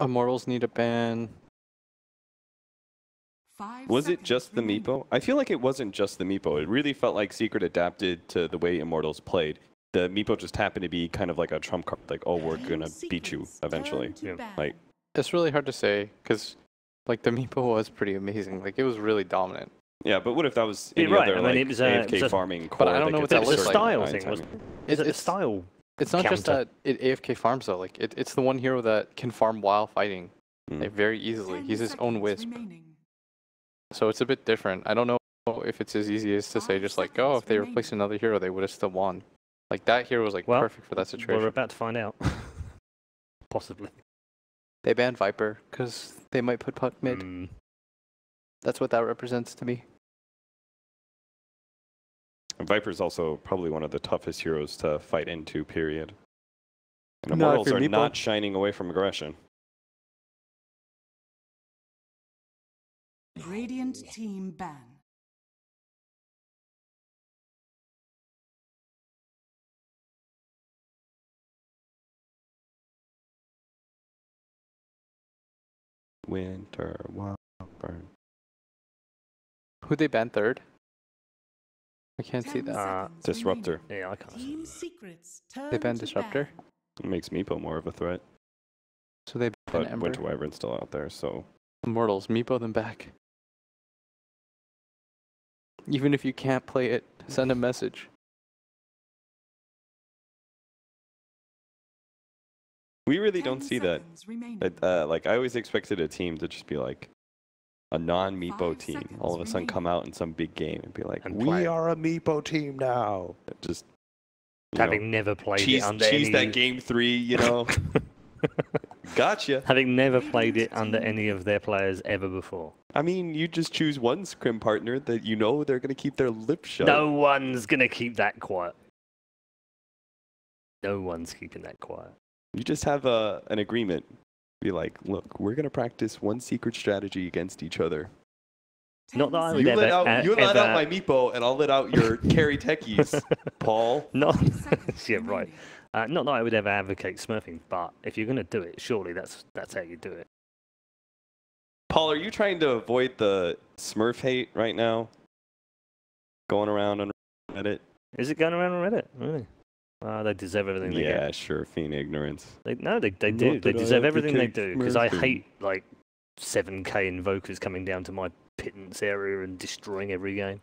Immortals need a ban. Was it just the Meepo? I feel like it wasn't just the Meepo. It really felt like Secret adapted to the way Immortals played. The Meepo just happened to be kind of like a trump card, like, oh, we're gonna beat you eventually. Like, it's really hard to say because, like, the Meepo was pretty amazing. Like, it was really dominant. yeah, but what if that was any other like AFK farming core? But I don't know what that looks like. Style thing. It's a style. It's not just that it AFK farms though. Like, it's the one hero that can farm while fighting, like, very easily. He's his own wisp. So it's a bit different. I don't know if it's as easy as to say just like, oh, if they replaced another hero, they would have still won. Like, that hero was like perfect for that situation. We're about to find out. Possibly. They banned Viper because they might put Puck mid. That's what that represents to me. Viper's also probably one of the toughest heroes to fight into, period. And Immortals are not shining away from aggression. Radiant team ban. Winter Wildburn. Who'd they ban third? I can't see that. Disruptor. Yeah, I can't see. They banned Disruptor? It makes Meepo more of a threat. So they banned Ember. Winter Wyvern's still out there, so... Immortals, Meepo them back. Even if you can't play it, send a message. We really don't see that. Like, I always expected a team to just be like a non-Meepo team. All of a sudden come out in some big game and be like, we are a Meepo team now. Just having never played it under cheese that game 3, you know. Gotcha. Having never played it under any of their players ever before. I mean, you just choose one scrim partner that you know they're going to keep their lips shut. No one's going to keep that quiet. No one's keeping that quiet. You just have an agreement. Be like, look, we're going to practice one secret strategy against each other. Not that I would you let out my Meepo, and I'll let out your carry techies, Paul. Yeah, right. Not that I would ever advocate smurfing, but if you're going to do it, surely that's how you do it. Paul, are you trying to avoid the Smurf hate right now? Going around on Reddit? Is it going around on Reddit? Really? They deserve everything they get. Yeah, sure, feign ignorance. They do. They deserve everything they do. Because I hate, like, 7k invokers coming down to my pittance area and destroying every game.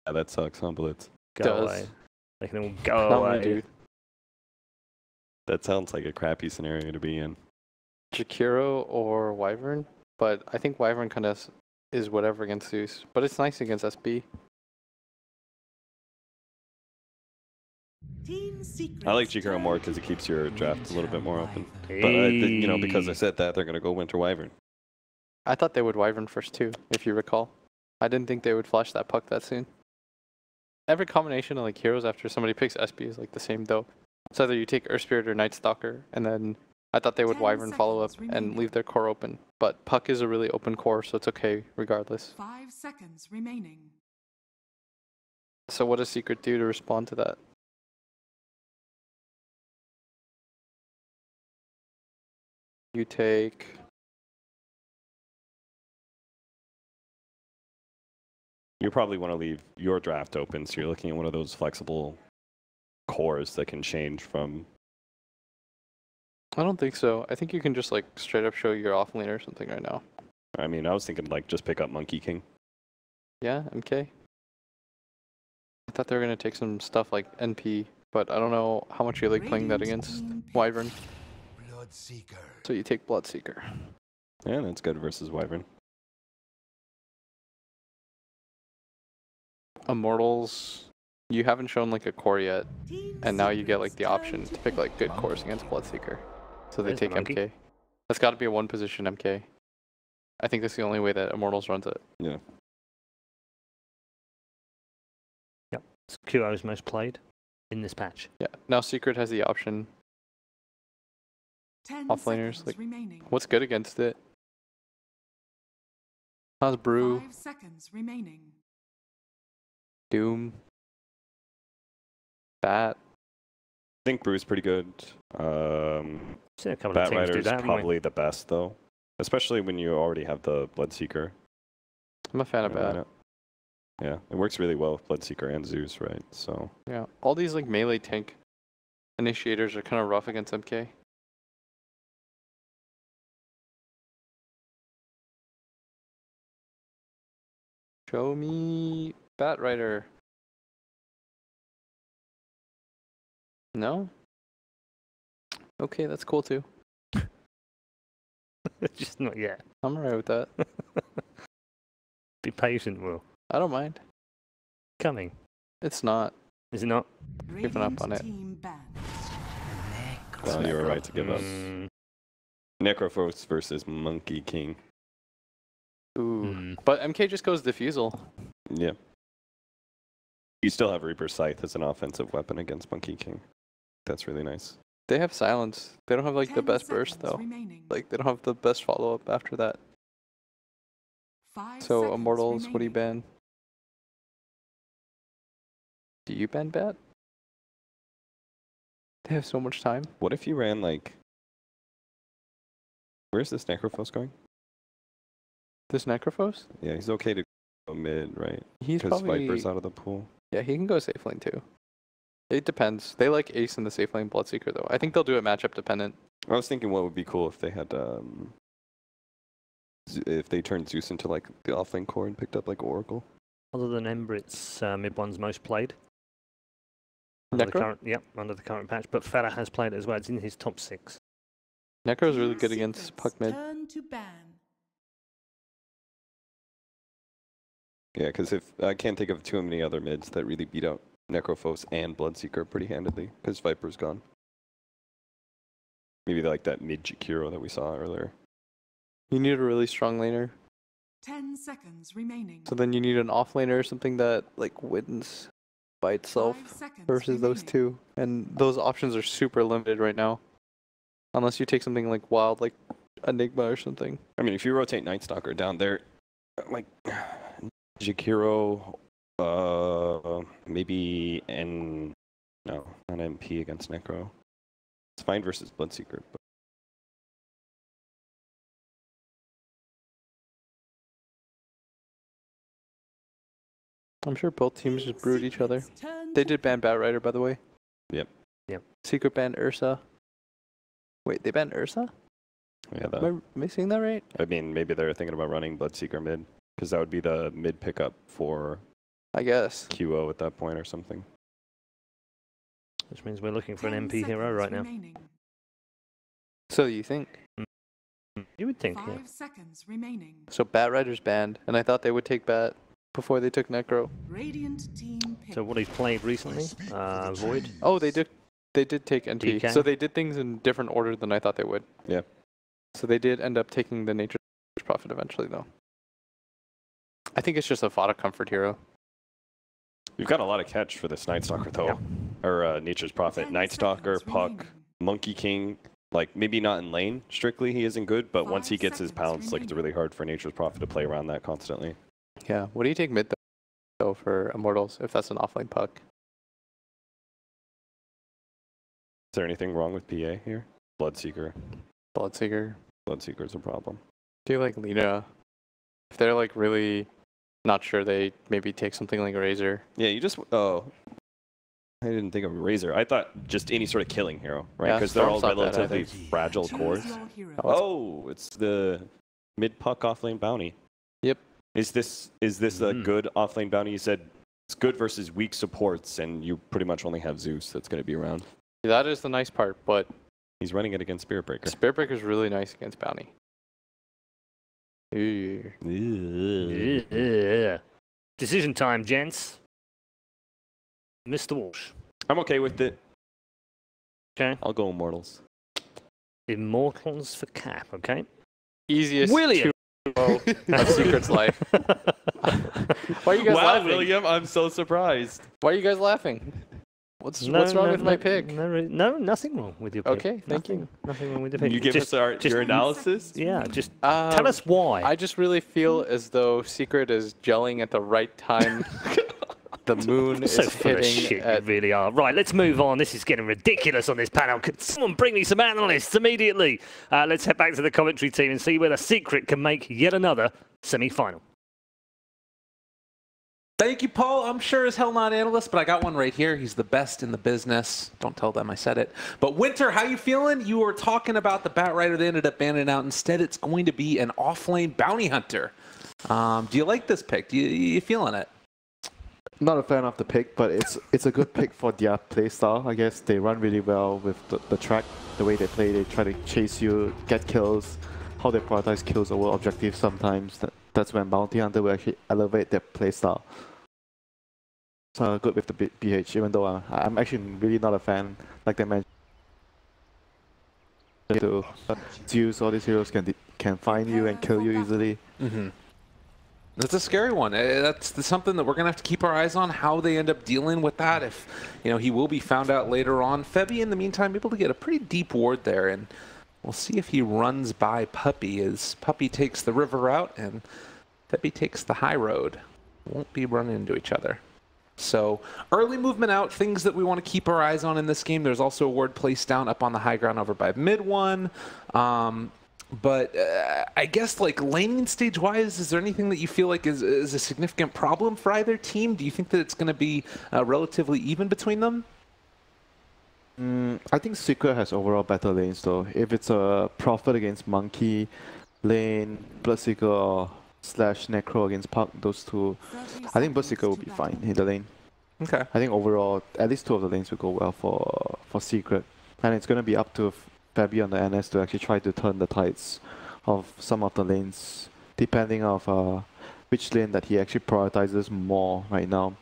Yeah, that sucks, huh, Blitz? Go away. They can all go away. Dude. That sounds like a crappy scenario to be in. Jakiro or Wyvern, but I think Wyvern kind of is whatever against Zeus, but it's nice against SB. I like Jakiro more because it keeps your draft a little bit more open. But because I said that, they're gonna go Winter Wyvern. I thought they would Wyvern first too, if you recall. I didn't think they would flash that puck that soon. Every combination of like heroes after somebody picks SB is like the same though. So either you take Earth Spirit or Night Stalker, and then I thought they would Wyvern follow up and leave their core open. But Puck is a really open core, so it's okay regardless. 5 seconds remaining. So what does Secret do to respond to that? You take... You probably want to leave your draft open, so you're looking at one of those flexible cores that can change from... I don't think so. I think you can just like straight up show your offlane or something right now. I mean, I was thinking like just pick up Monkey King. Yeah, MK. I thought they were going to take some stuff like NP, but I don't know how much you like playing that against Wyvern. Bloodseeker. So you take Bloodseeker. Yeah, that's good versus Wyvern. Immortals, you haven't shown like a core yet, and now you get like the option to pick like good cores against Bloodseeker. So they take MK. That's got to be a one position MK. I think that's the only way that Immortals runs it. Yeah. Yep. It's QO's most played in this patch. Yeah. Now Secret has the option. Offlaners, like, what's good against it? How's Brew? 5 seconds remaining. Doom. Bat. I think Brew's pretty good. Seen a couple Bat of teams do Rider's that, haven't we? probably the best though, especially when you already have the Bloodseeker. I'm a fan of Bat. Yeah, it works really well with Bloodseeker and Zeus, right? So Yeah, all these like melee tank initiators are kind of rough against MK. Show me Bat Rider. No? Okay, that's cool too. Just not yet. I'm alright with that. Be patient, Will. I don't mind. Coming. It's not. Is it not? Giving up on it. Team banned. well, you were right to give up. Mm, Necrophos versus Monkey King. Ooh. But MK just goes Diffusal. Yeah. You still have Reaper's Scythe as an offensive weapon against Monkey King. That's really nice. They have Silence. They don't have like the 10 best burst seconds though. remaining. Like they don't have the best follow up after that. 5 So seconds Immortals, what do you remaining. ban? Do you ban Bat? They have so much time. What if you ran like... Where's this Necrophos going? This Necrophos? Yeah, he's okay to go mid, right? He's Because probably... Viper's out of the pool. Yeah, he can go safe lane too. It depends. They like Ace in the safe lane Bloodseeker though. I think they'll do it matchup dependent. I was thinking what would be cool if they had... if they turned Zeus into like the offlane core and picked up like Oracle. other than Ember, it's mid one's most played. Under the Necro? current, yep, under the current patch. But FATA has played it as well. It's in his top 6. Necro's really Team good against Secrets Puck mid. turn to ban. Yeah, because if I can't think of too many other mids that really beat out Necrophos and Bloodseeker pretty handedly, because Viper's gone. Maybe like that mid Jakiro that we saw earlier. You need a really strong laner. 10 seconds remaining. So then you need an off laner or something that like wins by itself 5 seconds versus those remaining. two. And those options are super limited right now. Unless you take something like wild, like Enigma or something. I mean, if you rotate Night Stalker down there, like Jakiro, maybe no, not MP against Necro. It's fine versus Bloodseeker. But I'm sure both teams just brewed each other. Secrets turn They to did ban Bat Rider, by the way. Yep. Yep. Secret banned Ursa. Wait, they banned Ursa? yeah, Am I seeing that right? I mean, maybe they're thinking about running Bloodseeker mid, because that would be the mid pickup for I guess. QO at that point or something. Which means we're looking for 10 an MP hero seconds right now. remaining. So you think? You would think, 5 yeah. seconds remaining. So Bat Rider's banned, and I thought they would take Bat before they took Necro. Radiant team pick. So what he's played recently, Void. Oh, they did take NT. DK? So they did things in different order than I thought they would. Yeah. So they did end up taking the Nature's Prophet eventually, though. I think it's just a FATA comfort hero. You've got a lot of catch for this Night Stalker though, or Nature's Prophet. 10 Night Stalker, seconds Puck, remaining. Monkey King. Like maybe not in lane strictly, he isn't good, but once he 5 gets his seconds pounce, like it's remaining. really hard for Nature's Prophet to play around that constantly. Yeah. What do you take mid, though, for Immortals, if that's an offlane Puck? Is there anything wrong with PA here? Bloodseeker. Bloodseeker. Bloodseeker's a problem. Do you like Lina? If they're like really not sure, they maybe take something like Razor. Yeah, you just I didn't think of Razor. I thought just any sort of killing hero, right? Yeah, Because they're all Storm's not bad relatively either. fragile Choose cores. your hero. Oh, it's the mid Puck offlane bounty. Yep. Is this a good offlane bounty? You said it's good versus weak supports, and you pretty much only have Zeus that's going to be around. That is the nice part, but He's running it against Spirit Breaker. Spirit Breaker's really nice against Bounty. Ooh. Yeah. Decision time, gents. Mr. Walsh. I'm okay with it. Okay. I'll go Immortals. Immortals for Cap, okay? Easiest William. 2-0 of Secret's life. Why are you guys laughing? William, I'm so surprised. Why are you guys laughing? What's wrong with my pick? No, nothing wrong with your pick. Okay, thank you. Nothing wrong with your pick. You give Just- us your analysis? Yeah, just tell us why. I just really feel as though Secret is gelling at the right time. The moon is So full of hitting shit, at... you really are. Right, let's move on. This is getting ridiculous on this panel. Could someone bring me some analysts immediately? Let's head back to the commentary team and see whether Secret can make yet another semi-final. Thank you, Paul. I'm sure as hell not an analyst, but I got one right here. He's the best in the business. Don't tell them I said it. But Winter, how you feeling? You were talking about the Bat Rider. They ended up banning out. Instead, it's going to be an offlane bounty hunter. Do you like this pick? You feeling it? Not a fan of the pick, but it's a good pick for their playstyle. I guess they run really well with the track, the way they play. They try to chase you, get kills, how they prioritize kills over objectives sometimes. That's when Bounty Hunter will actually elevate their playstyle. So good with the BH, even though I'm actually really not a fan, like they mentioned. Zeus, all these heroes can find you and kill you easily. That's a scary one. That's something that we're going to have to keep our eyes on, how they end up dealing with that. If, you know, he will be found out later on. Febby, in the meantime, able to get a pretty deep ward there, and we'll see if he runs by Puppey, as Puppey takes the river route and Febby takes the high road. Won't be running into each other. So early movement out, things that we want to keep our eyes on in this game. There's also a ward placed down up on the high ground over by mid one. But I guess like laning stage wise, is there anything that you feel like is a significant problem for either team? Do you think that it's going to be relatively even between them? I think Secret has overall better lanes though. If it's a Prophet against Monkey lane, Bloodseeker or slash Necro against Puck, those two, I think Bloodseeker will be fine in the lane. Okay. I think overall, at least two of the lanes will go well for Secret. And it's going to be up to Febby on the NS to actually try to turn the tides of some of the lanes, depending on which lane that he actually prioritizes more right now.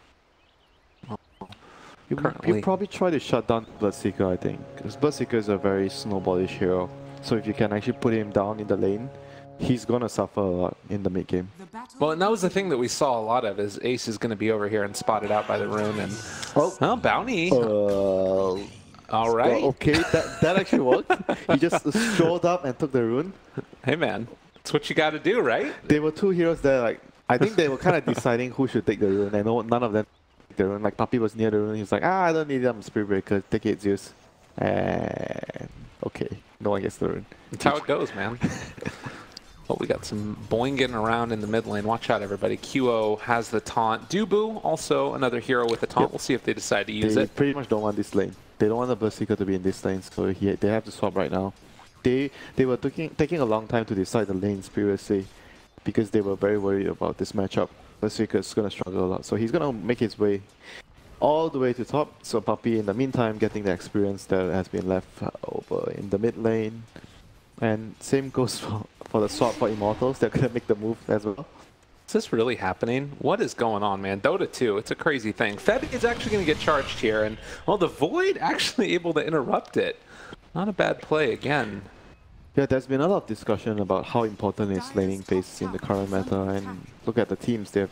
You probably try to shut down Bloodseeker, I think, because Bloodseeker is a very snowballish hero. So if you can actually put him down in the lane, he's gonna suffer a lot in the mid game. Well, and that was the thing that we saw a lot of, is Ace is going to be over here and spotted out by the rune, and bounty. All right. Well, okay, that actually worked. He just strolled up and took the rune. Hey man, that's what you got to do, right? There were two heroes there. Like I think they were kind of deciding who should take the rune. I know none of them took the rune. Like Puppey was near the rune. He was like, I don't need them. Spirit Breaker, take it, Zeus. And okay, no one gets the rune. That's how it goes, man. Well, we got some boinging around in the mid lane. Watch out, everybody. QO has the taunt. Dubu, also another hero with the taunt. Yep. We'll see if they decide to use it. They pretty much don't want this lane. They don't want the Bloodseeker to be in this lane, so they have to swap right now. They were taking a long time to decide the lanes previously, because they were very worried about this matchup. Bloodseeker is going to struggle a lot, so he's going to make his way all the way to top. So Puppey, in the meantime, getting the experience that has been left over in the mid lane. And same goes for the swap for Immortals. They're going to make the move as well. Is this really happening? What is going on, man? Dota 2, it's a crazy thing. Febby is actually going to get charged here, and, well, the Void actually able to interrupt it. Not a bad play again. Yeah, there's been a lot of discussion about how important is laning phase in the current meta, and look at the teams. They're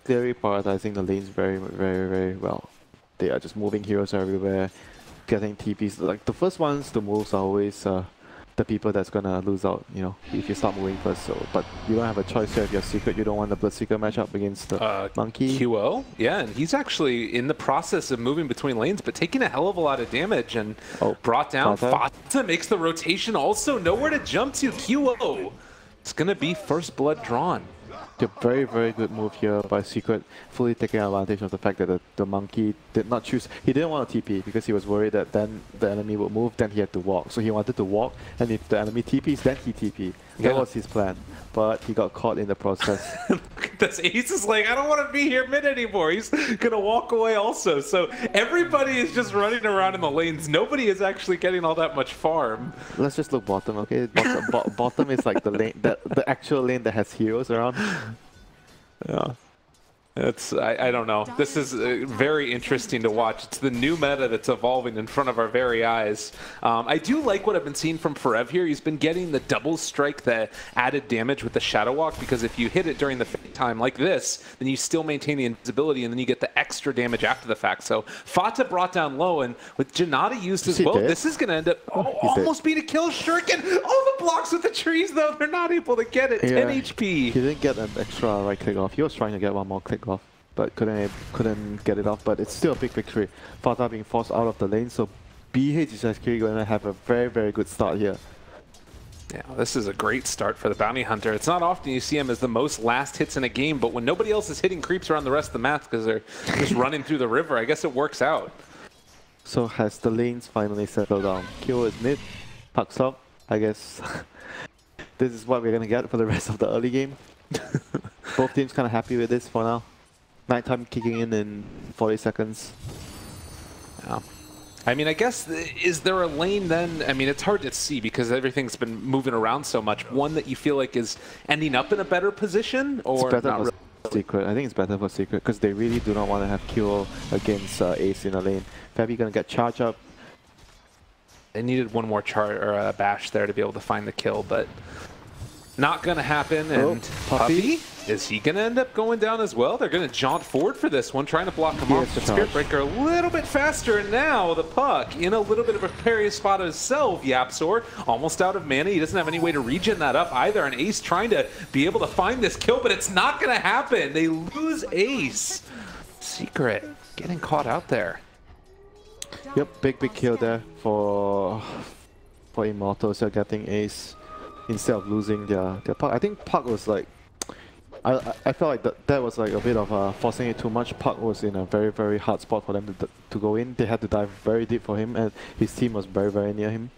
clearly prioritizing the lanes very, very, very well. They are just moving heroes everywhere, getting TPs. Like, the first ones to move are always the people that's gonna lose out, you know, if you start moving first. So, but you don't have a choice here. If you're Secret, you don't want the Bloodseeker matchup against the Monkey. QO, yeah, and he's actually in the process of moving between lanes, but taking a hell of a lot of damage, and brought down. FATA makes the rotation, also nowhere to jump to. QO, it's gonna be first blood drawn. A very, very good move here by Secret, fully taking advantage of the fact that the Monkey did not choose. He didn't want to TP because he was worried that then the enemy would move, then he had to walk. So he wanted to walk, and if the enemy TPs, then he TP. That was his plan, but he got caught in the process. Look at this. Ace is like, I don't want to be here mid anymore. He's going to walk away also. So everybody is just running around in the lanes. Nobody is actually getting all that much farm. Let's just look bottom, okay? Bottom is like the lane, the actual lane that has heroes around. Yeah. It's, I don't know. This is very interesting to watch. It's the new meta that's evolving in front of our very eyes. I do like what I've been seeing from Forev here. He's been getting the double strike, the added damage with the Shadow Walk, because if you hit it during the time like this, then you still maintain the invisibility, and then you get the extra damage after the fact. So FATA brought down low, and with Jaradat used as well, this is going to end up almost being a kill. Shuriken, all the blocks with the trees, though, they're not able to get it. 10 HP. He didn't get an extra right click off. He was trying to get one more click off. but couldn't get it off. But it's still a big victory. FATA being forced out of the lane, so BH is actually going to have a very good start here. Yeah, this is a great start for the Bounty Hunter. It's not often you see him as the most last hits in a game, but when nobody else is hitting creeps around the rest of the map because they're just running through the river, I guess it works out. So has the lanes finally settled down? Kyo is mid, Puck's up. I guess this is what we're going to get for the rest of the early game. Both teams kind of happy with this for now. Nighttime kicking in 40 seconds. Yeah. I mean, I guess, is there a lane then? I mean, it's hard to see because everything's been moving around so much. One that you feel like is ending up in a better position, or it's better not for really? Secret. I think it's better for Secret because they really do not want to have Kyo against Ace in the lane. Fabi gonna get charged up. They needed one more bash there to be able to find the kill, but not gonna happen. And Puppey, is he gonna end up going down as well? They're gonna jaunt forward for this one, trying to block him off. The Spirit Breaker a little bit faster, and now the Puck in a little bit of a precarious spot himself. YapzOr almost out of mana. He doesn't have any way to regen that up either. And Ace trying to be able to find this kill, but it's not gonna happen. They lose Ace. Secret getting caught out there. Yep, big kill there for Immortals. They're getting Ace instead of losing their Puck. I think Puck was like, I felt like that was like a bit of forcing it too much. Puck was in a very hard spot for them to go in. They had to dive very deep for him, and his team was very near him.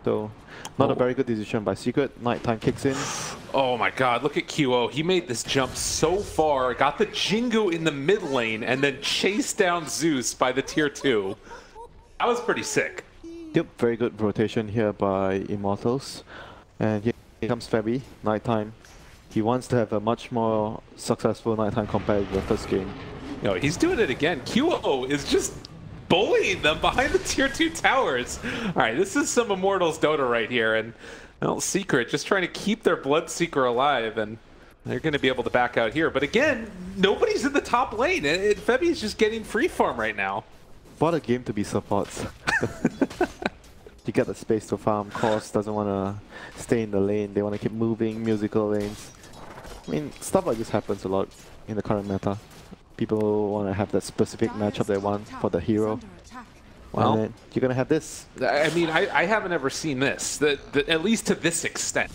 So not a very good decision by Secret. Nighttime kicks in. Oh my god, look at QO. He made this jump so far, got the Jingu in the mid lane, and then chased down Zeus by the tier 2. That was pretty sick. Yep, very good rotation here by Immortals. And here comes Fabi, Nighttime. He wants to have a much more successful Nighttime compared to the first game. No, he's doing it again. QO is just bullying them behind the tier 2 towers. Alright, this is some Immortals Dota right here, and well, Secret just trying to keep their Bloodseeker alive, and they're going to be able to back out here. But again, nobody's in the top lane, and Fabi's just getting free farm right now. What a game to be supports. You get the space to farm. Course doesn't want to stay in the lane. They want to keep moving, musical lanes. I mean, stuff like this happens a lot in the current meta. People want to have that specific matchup they want for the hero. Well, and then you're going to have this. I mean, I haven't ever seen this, at least to this extent.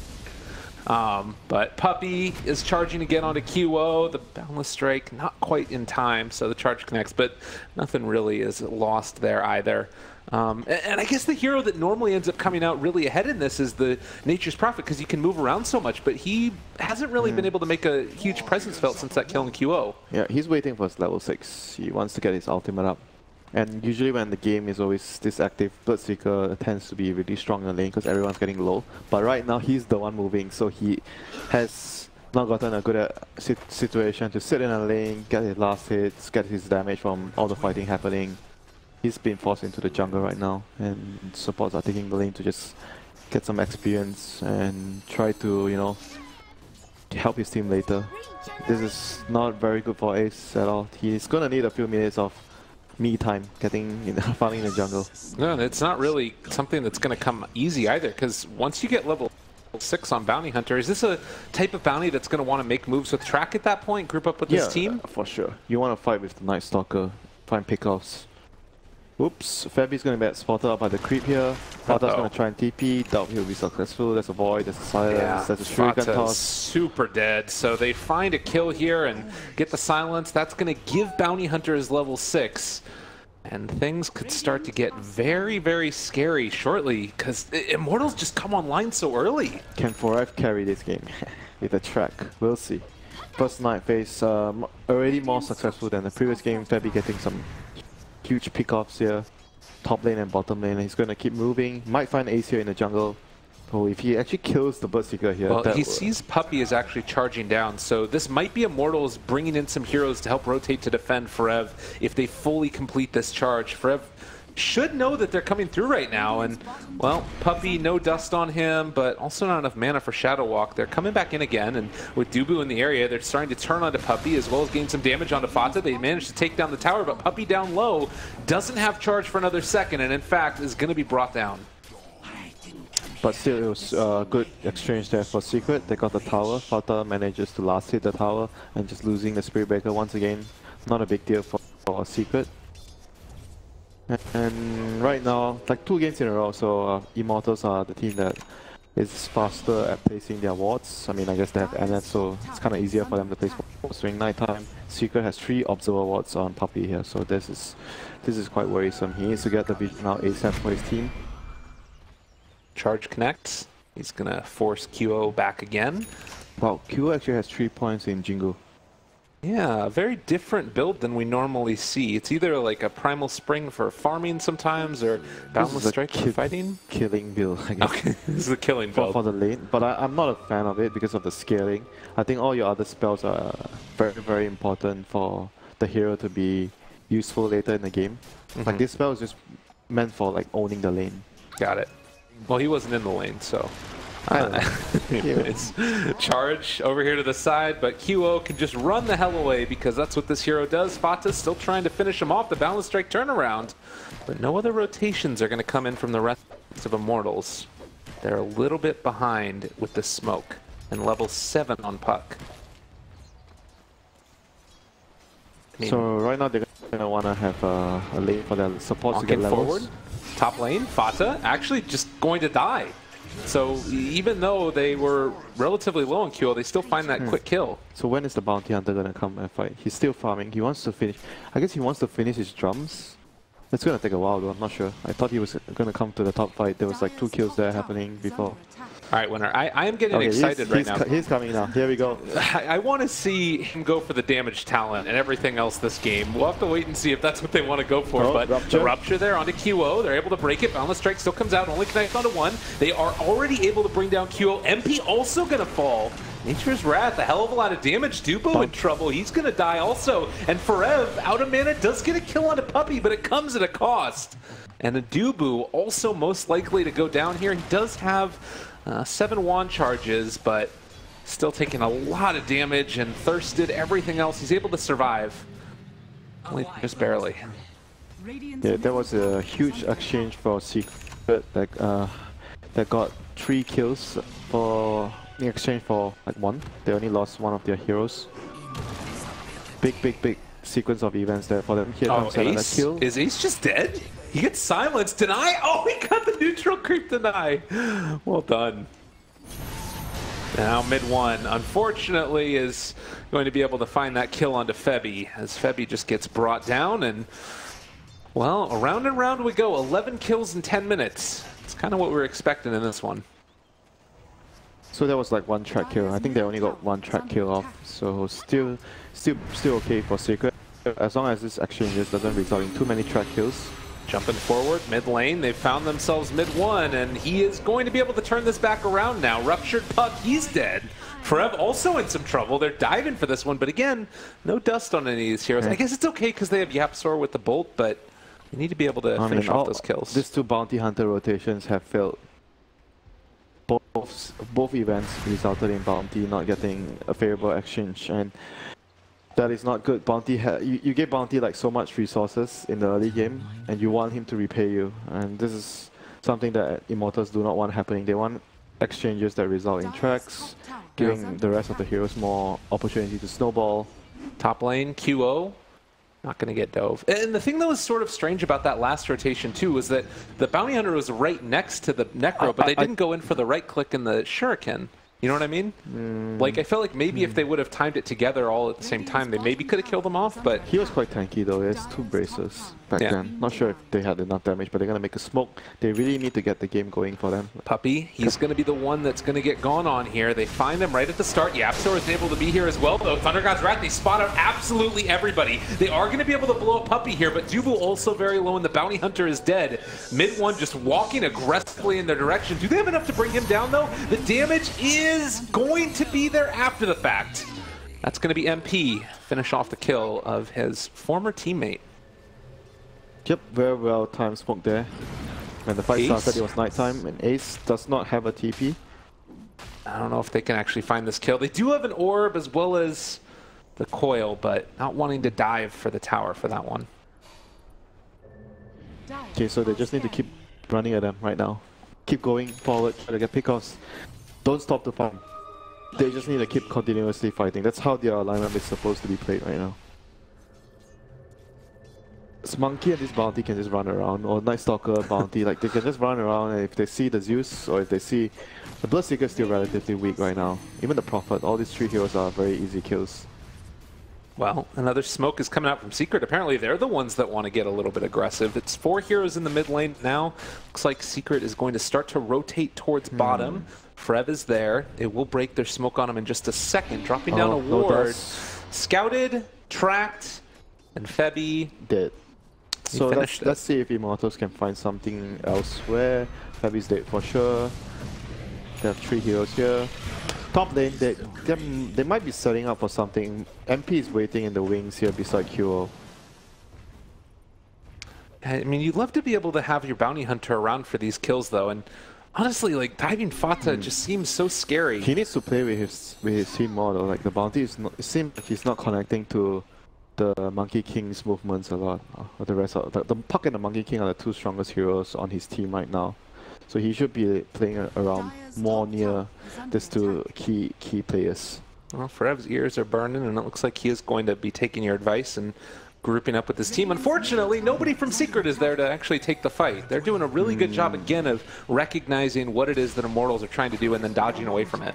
But Puppey is charging again onto QO. The Boundless Strike not quite in time, so the charge connects, but nothing really is lost there either. And I guess the hero that normally ends up coming out really ahead in this is the Nature's Prophet, because you can move around so much, but he hasn't really been able to make a huge presence felt since that kill in QO. Yeah, he's waiting for his level 6. He wants to get his ultimate up. And usually when the game is always this active, Bloodseeker tends to be really strong in the lane because everyone's getting low. But right now he's the one moving, so he has not gotten a good situation to sit in a lane, get his last hits, get his damage from all the fighting happening. He's been forced into the jungle right now, and supports are taking the lane to just get some experience and try to, you know, help his team later. This is not very good for Ace at all. He's gonna need a few minutes of me time farming in the jungle. No, it's not really something that's going to come easy either, because once you get level 6 on Bounty Hunter, is this a type of bounty that's going to want to make moves with track at that point, group up with this team? For sure. You want to fight with the Night Stalker, find pickoffs. Oops, Fabi's going to get spotted up by the creep here. FATA's going to try and TP, doubt he'll be successful. There's a void, there's a silence, there's a shuriken toss. Super dead, so they find a kill here and get the silence. That's going to give Bounty Hunter his level 6. And things could start to get very scary shortly, because Immortals just come online so early. Can Forev carry this game with a track? We'll see. First night phase, already more successful than the previous game. Fabi getting some huge pickoffs here, top lane and bottom lane. He's going to keep moving. Might find Ace here in the jungle. Oh, if he actually kills the Bloodseeker here... Well, he sees Puppey is actually charging down, so this might be Immortals bringing in some heroes to help rotate to defend Forev if they fully complete this charge. Forev should know that they're coming through right now, and, well, Puppey, no dust on him, but also not enough mana for Shadow Walk. They're coming back in again, and with Dubu in the area, they're starting to turn onto Puppey as well as gain some damage onto FATA. They managed to take down the tower, but Puppey down low doesn't have charge for another second, and in fact is going to be brought down. But still, it was a good exchange there for Secret. They got the tower. FATA manages to last hit the tower and just losing the Spirit Breaker once again. not a big deal for Secret. And right now, like 2 games in a row, so Immortals are the team that is faster at placing their wards. I mean, I guess they have NF, so it's kind of easier for them to place wards during nighttime. Secret has 3 observer wards on Puppey here, so this is quite worrisome. He needs to get the vision out ASAP for his team. Charge connects. He's gonna force QO back again. Wow, QO actually has 3 points in Jingu. Yeah, a very different build than we normally see. It's either like a Primal Spring for farming sometimes, or Boundless Strike for fighting. Killing build, I guess. Okay, this is the killing build. For the lane, but I'm not a fan of it because of the scaling. I think all your other spells are very, very important for the hero to be useful later in the game. Like this spell is just meant for like owning the lane. Got it. Well, he wasn't in the lane, so... It's charge over here to the side, but QO can just run the hell away because that's what this hero does. FATA's still trying to finish him off, the Boundless Strike turnaround, but no other rotations are going to come in from the rest of Immortals. They're a little bit behind with the smoke, and level 7 on Puck. So right now they're going to want to have a lane for their supports to get levels. Forward, top lane, FATA actually just going to die. So even though they were relatively low on QO, they still find that quick kill. So when is the Bounty Hunter going to come and fight? He's still farming. He wants to finish. I guess he wants to finish his drums. It's going to take a while though, I'm not sure. I thought he was going to come to the top fight. There was like 2 kills there happening before. All right, Winner, I am getting excited right now. He's coming now. Here we go. I want to see him go for the damage talent and everything else this game. We'll have to wait and see if that's what they want to go for. But Rupture. The Rupture there onto QO. They're able to break it. Boundless Strike still comes out, only connects onto 1. They are already able to bring down QO. MP also going to fall. Nature's Wrath, a hell of a lot of damage. Dubo in trouble. He's going to die also. And Forev, out of mana, does get a kill onto Puppey, but it comes at a cost. And the Dubu also most likely to go down here. He does have 7 wand charges, but still taking a lot of damage and thirsted everything else. He's able to survive. Only just barely. Yeah, there was a huge exchange for Secret that got 3 kills in exchange for like 1. They only lost 1 of their heroes. Big sequence of events there for them. Here comes another kill. Is Ace just dead? He gets silenced. Deny? Oh, he got the neutral creep deny. Well done. Now mid 1, unfortunately, is going to be able to find that kill onto Febby, as Febby just gets brought down, and well, around and round we go. 11 kills in 10 minutes. It's kind of what we were expecting in this one. So that was like 1 track kill. I think they only got 1 track kill off, so still okay for Secret, as long as this exchange doesn't result in too many track kills. Jumping forward, mid lane, they found themselves mid 1, and he is going to be able to turn this back around now. Ruptured Puck, he's dead. Forev also in some trouble. They're diving for this one, but again, no dust on any of these heroes. I guess it's okay because they have YapzOr with the bolt, but you need to be able to finish off those kills. These 2 Bounty Hunter rotations have failed. Both events resulted in Bounty not getting a favorable exchange, and that is not good. Bounty, you give Bounty like so much resources in the early game, and you want him to repay you. And this is something that Immortals do not want happening. They want exchanges that result in tracks, giving the rest of the heroes more opportunity to snowball. Top lane, QO, not going to get dove. And the thing that was sort of strange about that last rotation too was that the Bounty Hunter was right next to the Necro, but they didn't go in for the right click and the Shuriken. You know what I mean? Like, I felt like maybe if they would have timed it together all at the same time, they maybe could have killed him off, but... He was quite tanky though, he has 2 braces back then. Not sure if they had enough damage, but they're going to make a smoke. They really need to get the game going for them. Puppey, he's going to be the one that's going to get gone on here. They find him right at the start. YapzOr is able to be here as well, though. Thunder God's Wrath, they spot out absolutely everybody. They are going to be able to blow up Puppey here, but Dubu also very low, and the Bounty Hunter is dead. Mid 1 just walking aggressively in their direction. Do they have enough to bring him down, though? The damage is going to be there after the fact. That's going to be MP, finish off the kill of his former teammate. Yep, very well timed smoke there. When the fight started, it was nighttime, and Ace does not have a TP. I don't know if they can actually find this kill. They do have an orb as well as the coil, but not wanting to dive for the tower for that one. Okay, so they just need to keep running at them right now. Keep going forward, try to get pickoffs. Don't stop the farm. They just need to keep continuously fighting. That's how their alignment is supposed to be played right now. this Monkey and this Bounty can just run around, or Night Stalker, Bounty, like they can just run around, and if they see the Zeus, or if they see... The Bloodseeker is still relatively weak right now. Even the Prophet, all these 3 heroes are very easy kills. Well, another smoke is coming out from Secret. Apparently they're the ones that want to get a little bit aggressive. It's 4 heroes in the mid lane now. Looks like Secret is going to start to rotate towards bottom. Frev is there. It will break their smoke on him in just a second. Dropping down a ward. Scouted, tracked, and Febby dead. So let's see if Immortals can find something elsewhere. Febby's dead for sure. They have 3 heroes here. Top lane, they might be setting up for something. MP is waiting in the wings here beside QO. I mean, you'd love to be able to have your bounty hunter around for these kills, though. And honestly, like diving FATA just seems so scary. He needs to play with his team more, though. Like the bounty is not. It seems like he's not connecting to the Monkey King's movements a lot. Or the rest of the Puck and the Monkey King are the 2 strongest heroes on his team right now. So he should be playing around more near these 2 key players. Well, Frev's ears are burning, and it looks like he is going to be taking your advice and grouping up with his team. Unfortunately, nobody from Secret is there to actually take the fight. They're doing a really good job, again, of recognizing what it is that Immortals are trying to do and then dodging away from it.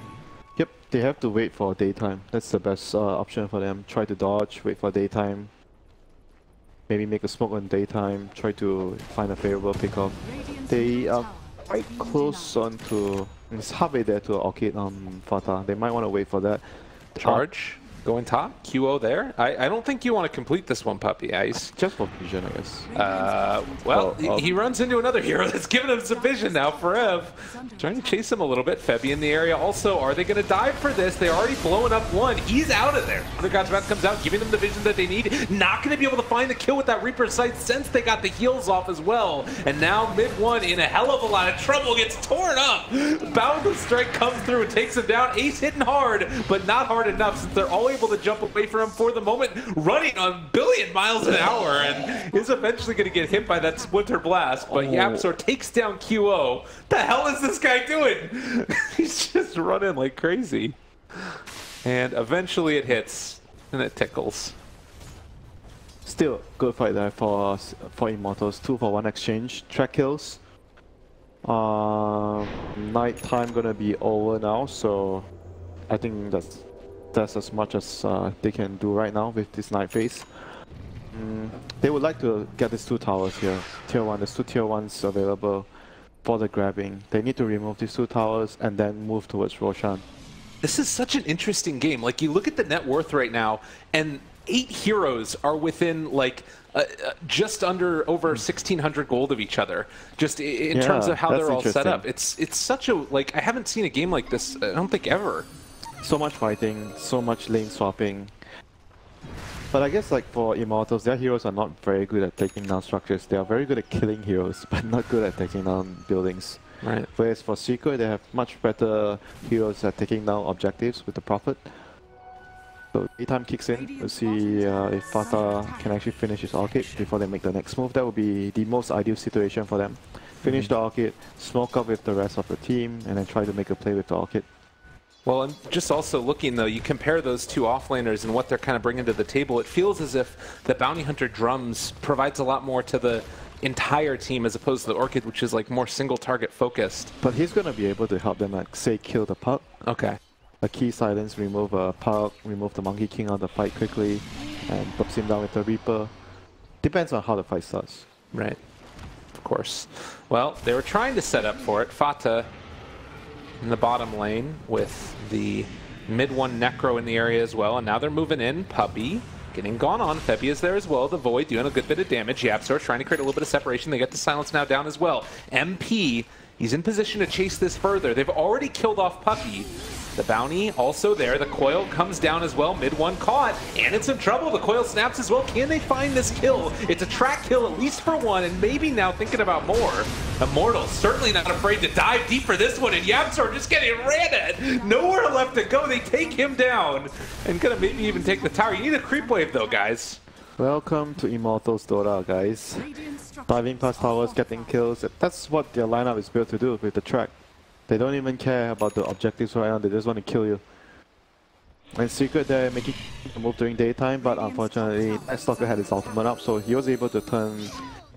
Yep, they have to wait for daytime. That's the best option for them. Try to dodge, wait for daytime. Maybe make a smoke on daytime, try to find a favorable pickoff. They are quite close on to... It's halfway there to Orchid on FATA. They might want to wait for that. Charge, going top, QO there. I don't think you want to complete this one, Puppey Ice. Just for vision, I guess. Well, he runs into another hero that's giving him some vision now. Frev trying to chase him a little bit. Febby in the area also. Are they going to dive for this? They're already blowing up one. He's out of there. Hoelgaard's Wrath comes out, giving them the vision that they need. Not going to be able to find the kill with that Reaper's Sight since they got the heals off as well. And now mid one in a hell of a lot of trouble, gets torn up. Boundless Strike comes through and takes him down. Ace hitting hard, but not hard enough since they're all able to jump away from him for the moment, running on a billion miles an hour, and is eventually going to get hit by that Splinter Blast. But YapzOr takes down QO. The hell is this guy doing? He's just running like crazy. And eventually it hits, and it tickles. Still, good fight there for Immortals. 2-for-1 exchange, track kills. Night time gonna be over now, so I think that's as much as they can do right now with this night phase. They would like to get these 2 towers here. Tier 1, there's 2 tier 1s available for the grabbing. They need to remove these 2 towers and then move towards Roshan. This is such an interesting game. Like, you look at the net worth right now, and 8 heroes are within, like, just over 1,600 gold of each other, just in terms of how they're all set up. It's such a, like, I haven't seen a game like this, I don't think, ever. So much fighting, so much lane swapping. But I guess like for Immortals, their heroes are not very good at taking down structures. They are very good at killing heroes, but not good at taking down buildings. Right. Whereas for Secret, they have much better heroes at taking down objectives with the Prophet. So daytime kicks in. We'll see if FATA can actually finish his Orchid before they make the next move. That would be the most ideal situation for them. Finish the Orchid, smoke up with the rest of the team, and then try to make a play with the Orchid. Well, and just also looking, though, you compare those 2 offlaners and what they're kind of bringing to the table, it feels as if the Bounty Hunter Drums provides a lot more to the entire team as opposed to the Orchid, which is like more single target focused. But he's going to be able to help them, like, say, kill the Puck. Okay. A key silence, remove a Puck, remove the Monkey King out of the fight quickly, and drops him down with the Reaper. Depends on how the fight starts. Right. Of course. Well, they were trying to set up for it. FATA in the bottom lane with the mid 1 Necro in the area as well, and now they're moving in. Puppey getting gone on. Febby is there as well. The Void doing a good bit of damage. YapzOr trying to create a little bit of separation. They get the silence now down as well. MP, he's in position to chase this further. They've already killed off Puppey. The bounty also there. The coil comes down as well. Mid 1 caught, and in some trouble. The coil snaps as well. Can they find this kill? It's a track kill, at least for one, and maybe now thinking about more. Immortals certainly not afraid to dive deep for this one, and YapzOr just getting ran at. Nowhere left to go. They take him down, and gonna maybe even take the tower. You need a creep wave, though, guys. Welcome to Immortals Dota, guys. Diving past towers, getting kills. That's what their lineup is built to do with the track. They don't even care about the objectives right now, they just want to kill you. And Secret there making a move during daytime, but unfortunately Night Stalker had his ultimate up, so he was able to turn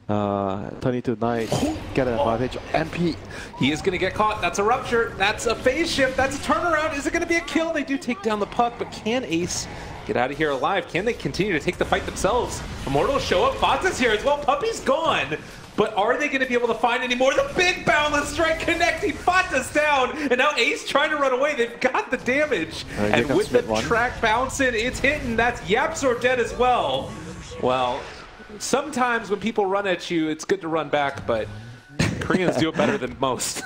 it to night, get an advantage. MP. He is going to get caught. That's a rupture. That's a phase shift. That's a turnaround. Is it going to be a kill? They do take down the puck, but can Ace get out of here alive? Can they continue to take the fight themselves? Immortals show up. FATA's here as well. Puppey's gone. But are they going to be able to find any more? The big boundless strike connecting. FATA's down. And now Ace trying to run away. They've got the damage. And with the track bouncing, it's hitting. That's YapzOr dead as well. Well, sometimes when people run at you, it's good to run back, but Koreans do it better than most.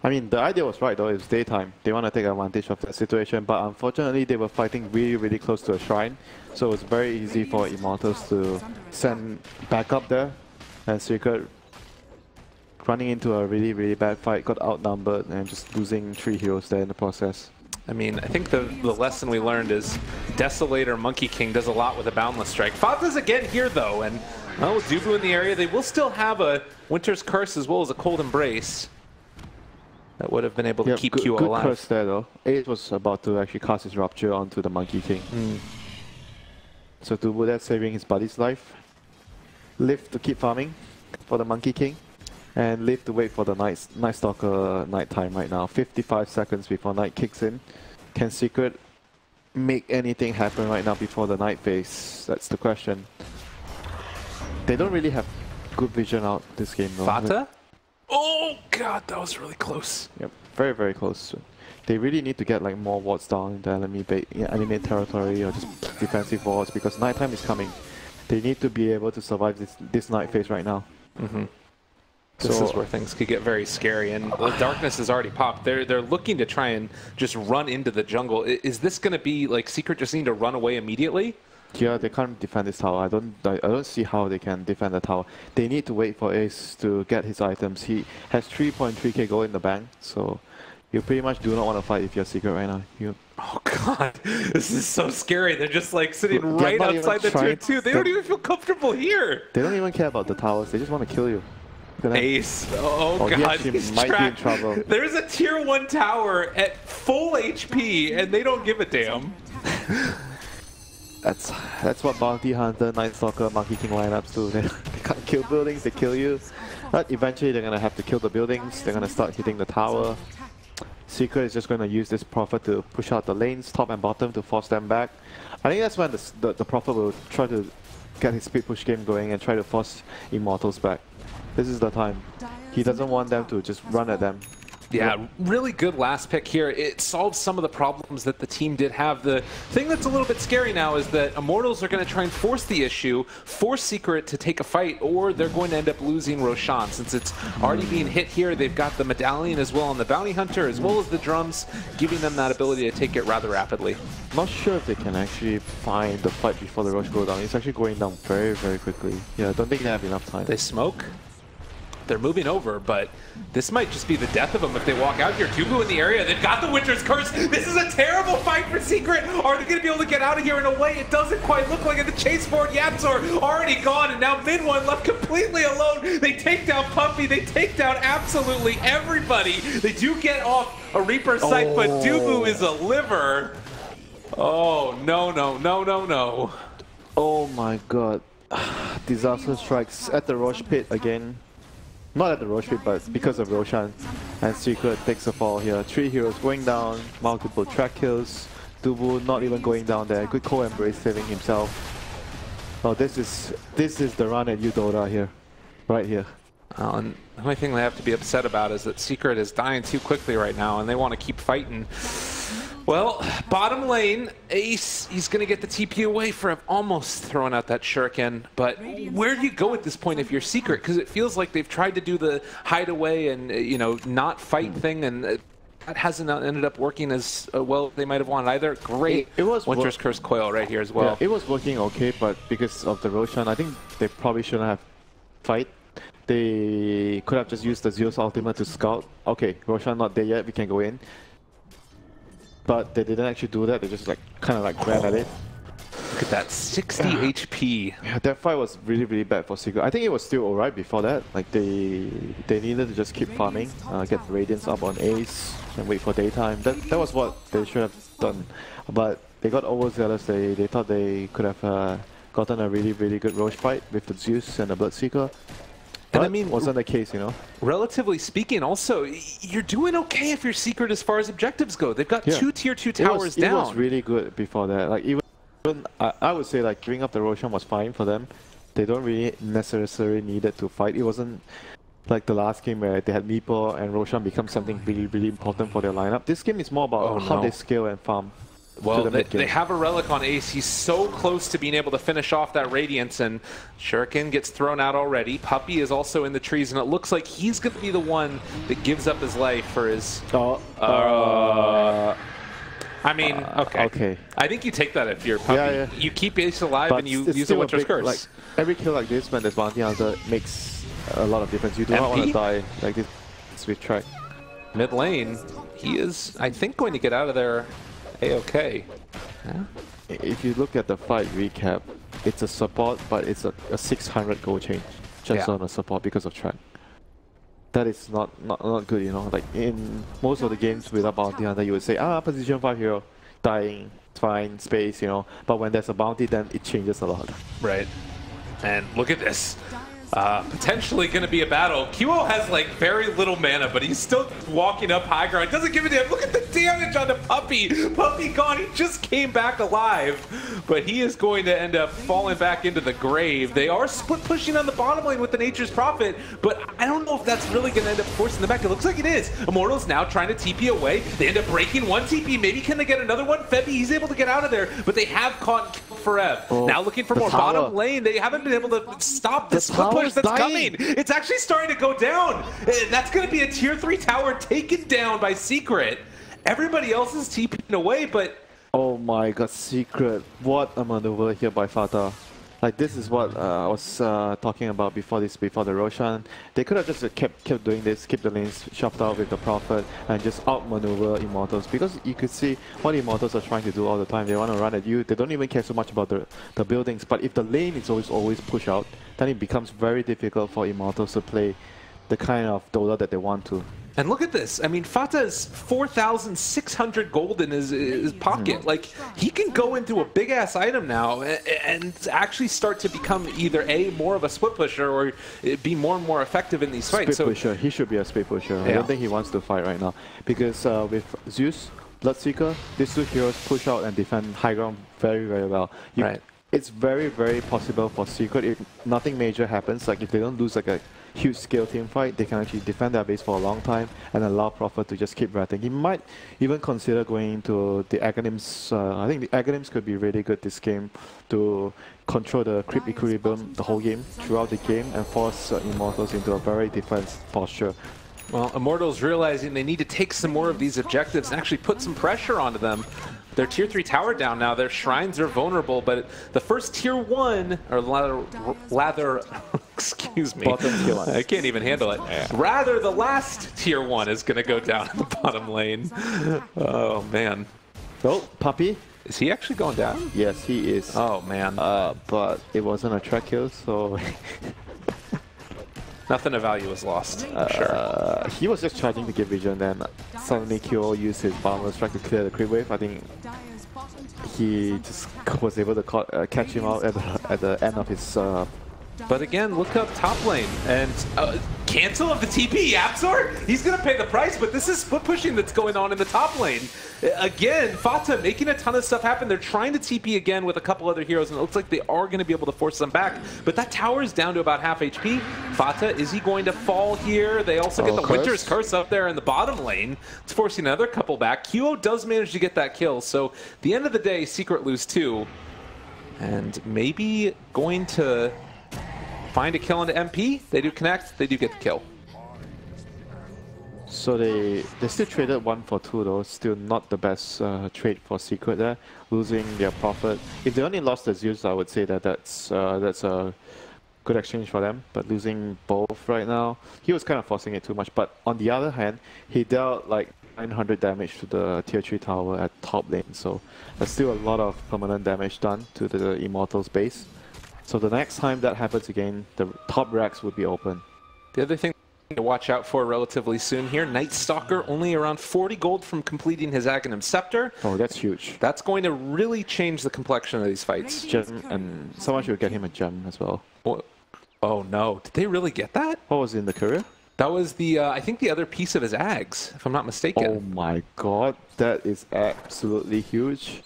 I mean, the idea was right though, it's daytime. They want to take advantage of that situation, but unfortunately they were fighting really, really close to a shrine. So it was very easy for Immortals to send backup there. And Secret running into a really, really bad fight, got outnumbered and just losing 3 heroes there in the process. I mean, I think the lesson we learned is Desolator Monkey King does a lot with a Boundless Strike. FATA's again here though, and well, with Dubu in the area, they will still have a Winter's Curse as well as a Cold Embrace. That would have been able to keep Q alive. Good curse there though. Ace was about to actually cast his Rupture onto the Monkey King. So Dubu that's saving his buddy's life. Live to keep farming for the Monkey King. And live to wait for the Night Stalker night time right now. 55 seconds before night kicks in. Can Secret make anything happen right now before the night phase? That's the question. They don't really have good vision out this game though. FATA? Oh god, that was really close. Yep, very, very close. They really need to get like more wards down in the enemy territory or just defensive wards because nighttime is coming. They need to be able to survive this night phase right now. This is where things could get very scary, and the darkness has already popped. They're looking to try and just run into the jungle. Is this going to be like Secret just need to run away immediately? Yeah, they can't defend this tower. I don't see how they can defend the tower. They need to wait for Ace to get his items. He has 3.3k gold in the bank, so you pretty much do not want to fight if you're Secret right now. Oh god, this is so scary. They're just like sitting right outside the tier 2. They don't even feel comfortable here. They don't even care about the towers. They just want to kill you. Ace. Oh god, he might be in trouble. There's a tier 1 tower at full HP and they don't give a damn. That's what Bounty Hunter, Night Stalker, Monkey King lineups do. They can't kill buildings, they kill you. But eventually they're gonna have to kill the buildings, they're gonna start hitting the tower. Secret is just gonna use this Prophet to push out the lanes, top and bottom, to force them back. I think that's when the Prophet will try to get his speed push game going and try to force Immortals back. This is the time. He doesn't want them to just run at them. Yeah, really good last pick here. It solves some of the problems that the team did have. The thing that's a little bit scary now is that Immortals are going to try and force the issue, force Secret to take a fight, or they're going to end up losing Roshan. Since it's already being hit here, they've got the Medallion as well on the Bounty Hunter, as well as the drums, giving them that ability to take it rather rapidly. Not sure if they can actually find the fight before the rush goes down. It's actually going down very, very quickly. Yeah, I don't think they have enough time. They smoke. They're moving over, but this might just be the death of them if they walk out here. Dubu in the area, they've got the Winter's Curse. This is a terrible fight for Secret. Are they going to be able to get out of here in a way it doesn't quite look like it? The chase for YapzOr already gone, and now Mid-One left completely alone. They take down Puppey, they take down absolutely everybody. They do get off a Reaper sight, but Dubu is a liver. Oh, no, no, no, no, no. Oh my god. Disaster strikes at the Roche Pit again. Not at the Roche Pit, but because of Roshan. And Secret takes a fall here. 3 heroes going down, multiple track kills. Dubu not even going down there. Good co-embrace saving himself. Oh, this is the run at you, Dota here. Right here. And the only thing they have to be upset about is that Secret is dying too quickly right now, and they want to keep fighting. Well, bottom lane, Ace, he's going to get the TP away for almost throwing out that shuriken. But where do you go at this point if you're Secret? Because it feels like they've tried to do the hideaway and, you know, not fight thing, and that hasn't ended up working as well as they might have wanted either. Great Winter's Curse coil right here as well. Yeah, it was working okay, but because of the Roshan, I think they probably shouldn't have fight. They could have just used the Zeus ultimate to scout. Okay, Roshan not there yet, we can go in. But they didn't actually do that, they just like kind of like ran at it. Look at that, 60 HP. Yeah, that fight was really, really bad for Secret. I think it was still alright before that. Like they needed to just keep farming, get the Radiance up on Ace, and wait for daytime. That was what they should have done. But they got overzealous. They thought they could have gotten a really, really good Roche fight with the Zeus and the Bloodseeker. And I mean, wasn't the case, you know. Relatively speaking, also, you're doing okay if you're Secret as far as objectives go. They've got 2 tier 2 towers down. It was really good before that. Like even I would say like giving up the Roshan was fine for them. They don't really necessarily needed to fight. It wasn't like the last game where they had Meepo and Roshan become something really, really important for their lineup. This game is more about how they scale and farm. Well, they have a Relic on Ace. He's so close to being able to finish off that Radiance, and Shuriken gets thrown out already. Puppey is also in the trees, and it looks like he's going to be the one that gives up his life for his... I mean, okay. I think you take that if you're Puppey. Yeah. You keep Ace alive and you use the Winter's Curse. Like, every kill like this when there's bounty hunter makes a lot of difference. You do not want to die like this with track. Mid lane, he is, I think, going to get out of there A-okay. Yeah. If you look at the fight recap, it's a support, but it's a 600 gold change just on a support because of track. That is not good, you know. Like in most of the games without bounty hunter, you would say, position 5 hero, dying, fine, space, you know. But when there's a bounty, then it changes a lot. Right. And look at this. Potentially going to be a battle. QO has like very little mana, but he's still walking up high ground. Doesn't give a damn. Look at the damage on the Puppey. Puppey gone. He just came back alive, but he is going to end up falling back into the grave. They are split pushing on the bottom lane with the Nature's Prophet, but I don't know if that's really going to end up forcing them back. It looks like it is. Immortals now trying to TP away. They end up breaking one TP. Maybe can they get another one? Febby, he's able to get out of there, but they have caught Forev. Now looking for more bottom lane. They haven't been able to stop this split push that's coming. It's actually starting to go down. That's going to be a tier 3 tower taken down by Secret. Everybody else is TPing away, but... Oh my god, Secret. What a maneuver here by FATA. Like this is what I was talking about before the Roshan. They could have just kept doing this, keep the lanes shoved out with the Prophet and just outmaneuver Immortals, because you could see what Immortals are trying to do all the time. They want to run at you. They don't even care so much about the buildings. But if the lane is always push out, then it becomes very difficult for Immortals to play the kind of Dota that they want to. And look at this. I mean, FATA has 4,600 gold in his pocket. Like, he can go into a big-ass item now and actually start to become either more of a split pusher or be more and more effective in these fights. Split pusher. He should be a split pusher. I don't think he wants to fight right now. Because with Zeus, Bloodseeker, these two heroes push out and defend high ground very, very well. It's very, very possible for Secret, if nothing major happens, like if they don't lose like a huge scale team fight, they can actually defend their base for a long time and allow Prophet to just keep ratting. He might even consider going into the Aghanims. I think the Aghanims could be really good this game to control the creep equilibrium the whole game, throughout the game, and force Immortals into a very defense posture. Well, Immortals realizing they need to take some more of these objectives and actually put some pressure onto them. Their tier 3 tower down now, their shrines are vulnerable, but the first tier 1, or rather, excuse me, I can't even handle it. Rather, the last tier 1 is going to go down in the bottom lane. Oh, man. Oh, Puppey. Is he actually going down? Yes, he is. Oh, man. But it wasn't a track kill, so... Nothing of value was lost, sure. He was just charging to get vision, then suddenly QO used his Boundless Strike to clear the creep wave. I think he just was able to catch him out at the end of his... But again, look up top lane and cancel of the TP, YapzOr? He's going to pay the price, but this is split pushing that's going on in the top lane. Again, FATA making a ton of stuff happen. They're trying to TP again with a couple other heroes, and it looks like they are going to be able to force them back. But that tower is down to about half HP. FATA, is he going to fall here? They also get the Winter's Curse up there in the bottom lane. It's forcing another couple back. QO does manage to get that kill, so at the end of the day, Secret lose 2. And maybe going to find a kill into MP. They do connect, they do get the kill. So they still traded 1 for 2 though, still not the best trade for Secret there, losing their Prophet. If they only lost the Zeus, I would say that that's a good exchange for them, but losing both right now, he was kind of forcing it too much. But on the other hand, he dealt like 900 damage to the tier 3 tower at top lane, so there's still a lot of permanent damage done to the Immortals base. So the next time that happens again, the top racks would be open. The other thing to watch out for relatively soon here, Night Stalker only around 40 gold from completing his Aghanim Scepter. Oh, that's huge. That's going to really change the complexion of these fights. Gem, and someone should get him a gem as well. Oh no, did they really get that? What was in the career? That was the, I think the other piece of his Ags, if I'm not mistaken. Oh my god, that is absolutely huge.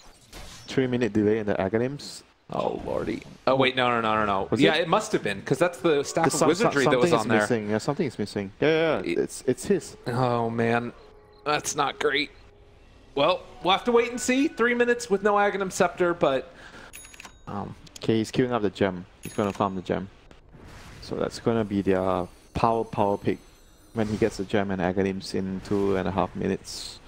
3-minute delay in the Aghanims. Oh lordy. Oh wait, no. Was Yeah, it must have been, because that's the Staff of Some- Wizardry that was on there. Missing. Yeah, something is missing. Yeah, it's his. Oh man, that's not great. Well, we'll have to wait and see. 3 minutes with no Aghanim Scepter, but... Okay, he's queuing up the gem. He's gonna farm the gem. So that's gonna be their power pick when he gets the gem and Aghanims in 2.5 minutes.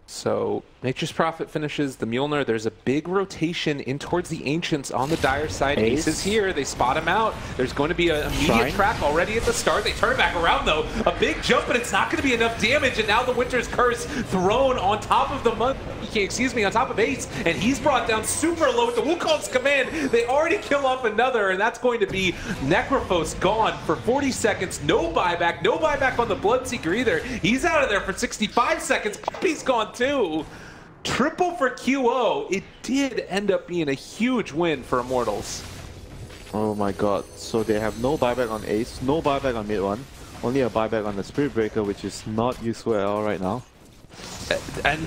So, Nature's Prophet finishes the Mjolnir. There's a big rotation in towards the Ancients on the Dire side. Ace is here. They spot him out. There's going to be an immediate track already at the start. They turn it back around, though. A big jump, but it's not going to be enough damage. And now the Winter's Curse thrown on top of the on top of Ace. And he's brought down super low with the Wukong's command. They already kill off another, and that's going to be Necrophos gone for 40 seconds. No buyback on the Bloodseeker either. He's out of there for 65 seconds. Puppey's gone too. Triple for QO. It did end up being a huge win for Immortals. Oh my god. So they have no buyback on Ace, no buyback on mid 1, only a buyback on the Spirit Breaker, which is not useful at all right now. And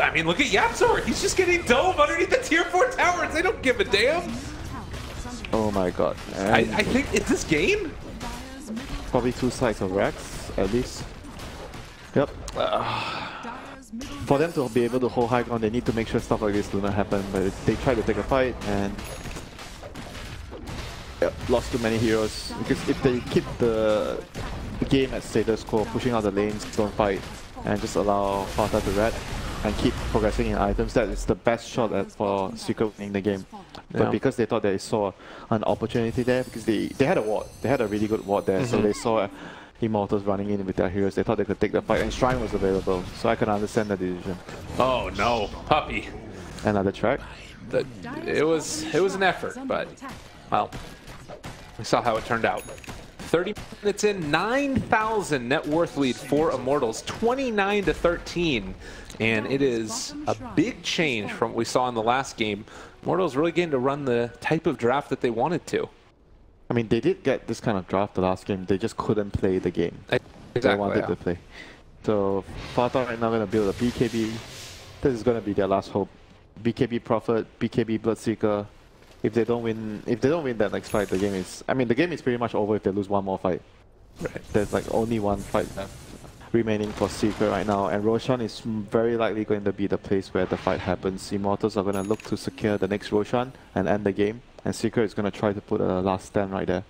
I mean, look at YapzOr. He's just getting dove underneath the tier 4 towers. They don't give a damn. Oh my god. I think it's this game. Probably 2 sides of racks at least. Yep. For them to be able to hold high ground, they need to make sure stuff like this do not happen. But they try to take a fight and lost too many heroes. Because if they keep the game at status quo, pushing out the lanes, don't fight, and just allow FATA to red and keep progressing in items, that is the best shot for Secret winning the game. But because they thought they saw an opportunity there, because they had a ward, they had a really good ward there, so they saw Immortals running in with their heroes. They thought they could take the fight, and Shrine was available, so I can understand the decision. Oh no, Puppey. Another track. It was an effort, but well, we saw how it turned out. 30 minutes in, 9,000 net worth lead for Immortals, 29-13, and it is a big change from what we saw in the last game. Immortals really getting to run the type of draft that they wanted to. I mean, they did get this kind of draft the last game. They just couldn't play the game they wanted to play. So FATA right now going to build a BKB. This is going to be their last hope. BKB Prophet, BKB Bloodseeker. If they don't win that next fight, the game is. I mean, the game is pretty much over if they lose one more fight. Right. There's like only one fight left remaining for Secret right now, and Roshan is very likely going to be the place where the fight happens. Immortals are going to look to secure the next Roshan and end the game, and Secret is going to try to put a last stand right there.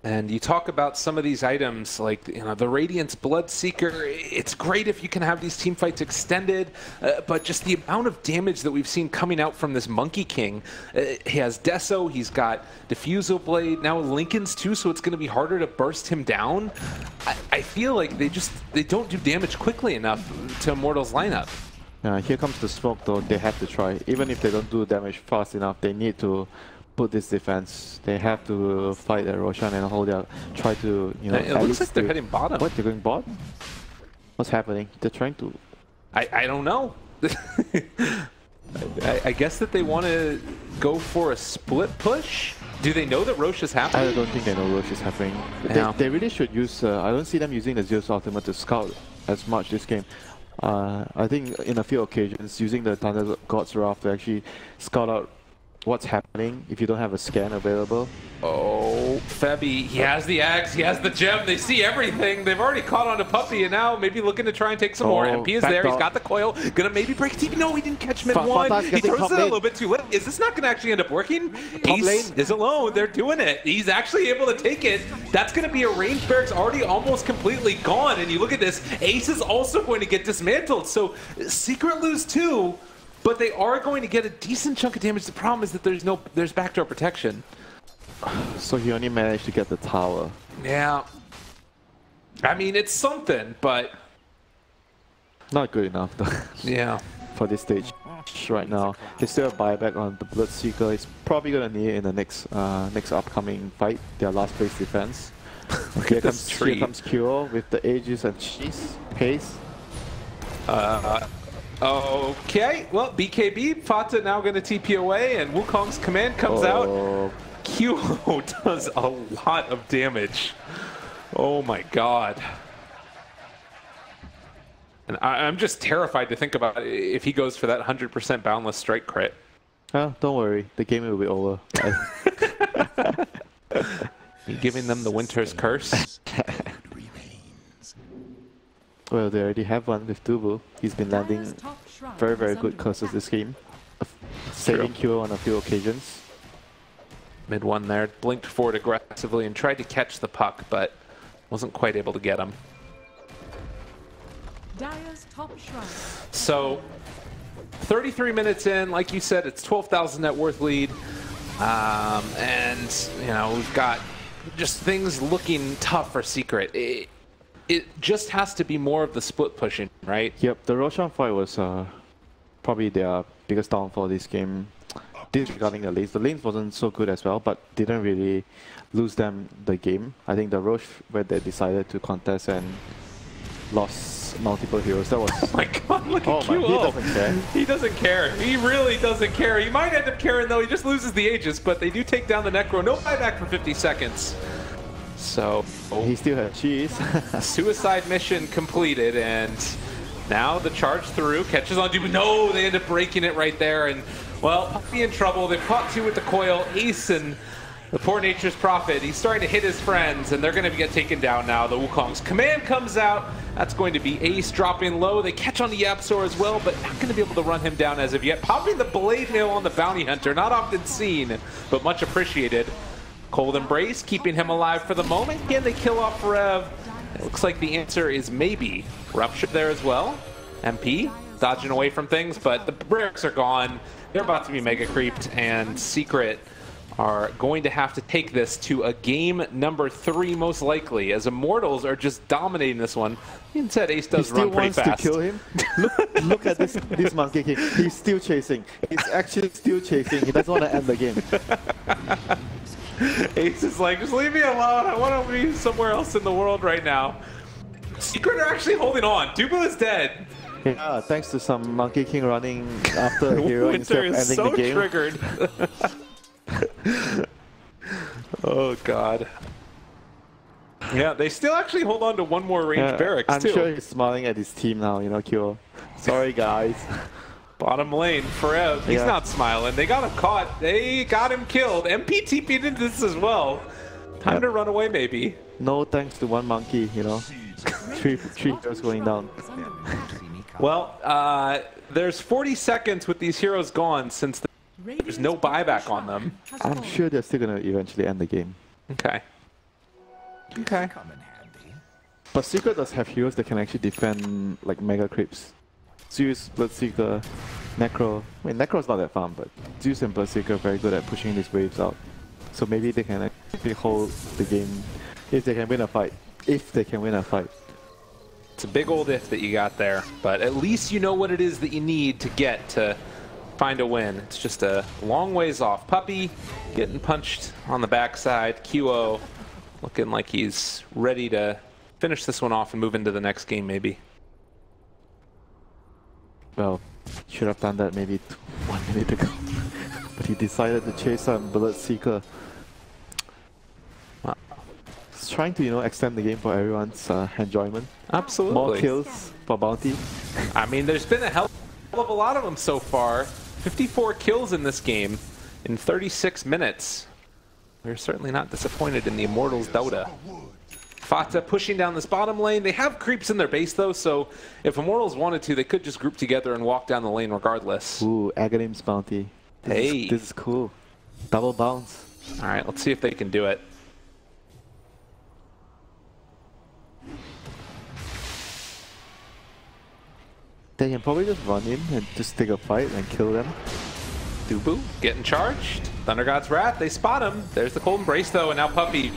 And you talk about some of these items, like the Radiance Bloodseeker. It's great if you can have these team fights extended, but just the amount of damage that we've seen coming out from this Monkey King. He has Deso, he's got Diffusal Blade, now Lincoln's too, so it's going to be harder to burst him down. I feel like they don't do damage quickly enough to Immortals lineup. Here comes the smoke though. They have to try. Even if they don't do damage fast enough, they need to put this defense. They have to fight the Roshan and hold out. Try to, It looks like they're heading bottom. What? They're going bot? What's happening? They're trying to. I don't know. I guess that they want to go for a split push. Do they know that Roche is happening? I don't think they know Roche is happening. Yeah. They really should use. I don't see them using the Zeus Ultimate to scout as much this game. I think in a few occasions, using the Thunder God's Wrath to actually scout out what's happening if you don't have a scan available. Oh, Febby, he has the axe, he has the gem, they see everything. They've already caught on to Puppey and now maybe looking to try and take some more. MP is there, he's got the coil, gonna maybe break TV. No, he didn't catch him in one. He throws it a little bit too late. Is this not gonna actually end up working? Ace is alone, they're doing it. He's actually able to take it. That's gonna be a range barracks already almost completely gone. And you look at this, Ace is also going to get dismantled. So Secret lose too. But they are going to get a decent chunk of damage. The problem is that there's backdoor protection. So he only managed to get the tower. Yeah. I mean, it's something, but Not good enough though. yeah. For this stage right now. They still have buyback on the Bloodseeker. It's probably gonna need it in the next upcoming fight, their last place defense. Here comes Kyo with the Aegis and cheese pace. Okay, well, BKB, FATA now going to TP away, and Wukong's command comes out. Kyo does a lot of damage. Oh my god. And I'm just terrified to think about if he goes for that 100% boundless strike crit. Oh, don't worry, the game will be over. You giving them the winter's curse? Well, they already have one with Dubu. He's been landing very, very good curses this game. Saving Kyo on a few occasions. Mid one there, blinked forward aggressively and tried to catch the puck, but wasn't quite able to get him. So, 33 minutes in, like you said, it's 12,000 net worth lead. And, you know, we've got just things looking tough for Secret. It just has to be more of the split pushing, right? Yep, the Roshan fight was probably their biggest downfall this game. Disregarding the lanes. The lanes wasn't so good as well, but didn't really lose them the game. I think the Roche, where they decided to contest and lost multiple heroes, that was... Oh my god, look at QO. He doesn't care. He doesn't care. He really doesn't care. He might end up caring though, he just loses the Aegis, but they do take down the Necro. No buyback for 50 seconds. So... He still had cheese. Suicide mission completed, and now the charge through, catches on Dubu. No, they end up breaking it right there, and well, Puppey in trouble. They've caught two with the coil. Ace and the poor Nature's Prophet. He's starting to hit his friends, and they're going to get taken down now. The Wukong's command comes out. That's going to be Ace dropping low. They catch on the YapzOr as well, but not going to be able to run him down as of yet. Popping the blade nail on the bounty hunter. Not often seen, but much appreciated. Cold Embrace, keeping him alive for the moment. Can they kill off Rev? It looks like the answer is maybe. Rupture there as well. MP dodging away from things, but the bricks are gone. They're about to be mega creeped, and Secret are going to have to take this to a game number 3 most likely, as Immortals are just dominating this one. Instead, Ace does run pretty fast. He still wants to kill him. Look at this Monkey King. He's still chasing. He's actually still chasing. He doesn't want to end the game. Ace is like, just leave me alone. I want to be somewhere else in the world right now. Secret are actually holding on. Dubu is dead. Yeah, thanks to some Monkey King running after a hero instead of ending the game. Triggered. Oh god. Yeah, they still actually hold on to one more ranged barracks I'm too. I'm sure he's smiling at his team now, you know, Kyo. Sorry guys. Bottom lane, Forev. He's not smiling. They got him caught. They got him killed. MP TP'd into this as well. Time to run away, maybe. No thanks to one monkey, you know. three heroes going down. Well, there's 40 seconds with these heroes gone since there's no buyback on them. I'm sure they're still going to eventually end the game. Okay. Okay. But Secret does have heroes that can actually defend like mega creeps. Zeus, Bloodseeker, Necro. I mean, Necro's not that fun, but Zeus and Bloodseeker are very good at pushing these waves out. So maybe they can actually hold the game if they can win a fight. If they can win a fight. It's a big old if that you got there, but at least you know what it is that you need to get to find a win. It's just a long ways off. Puppey getting punched on the backside. QO looking like he's ready to finish this one off and move into the next game maybe. Well, should have done that maybe 1 minute ago. But he decided to chase on Bloodseeker. Wow. He's trying to, you know, extend the game for everyone's enjoyment. Absolutely. More kills for bounty. I mean, there's been a hell of a lot of them so far. 54 kills in this game in 36 minutes. We're certainly not disappointed in the Immortals Dota. FATA pushing down this bottom lane. They have creeps in their base though, so if Immortals wanted to, they could just group together and walk down the lane regardless. Ooh, Agonim's bounty. This is cool. Double bounce. Alright, let's see if they can do it. They can probably just run in and just take a fight and kill them. Dubu getting charged. Thunder God's Wrath, they spot him. There's the Cold Embrace though, and now Puppey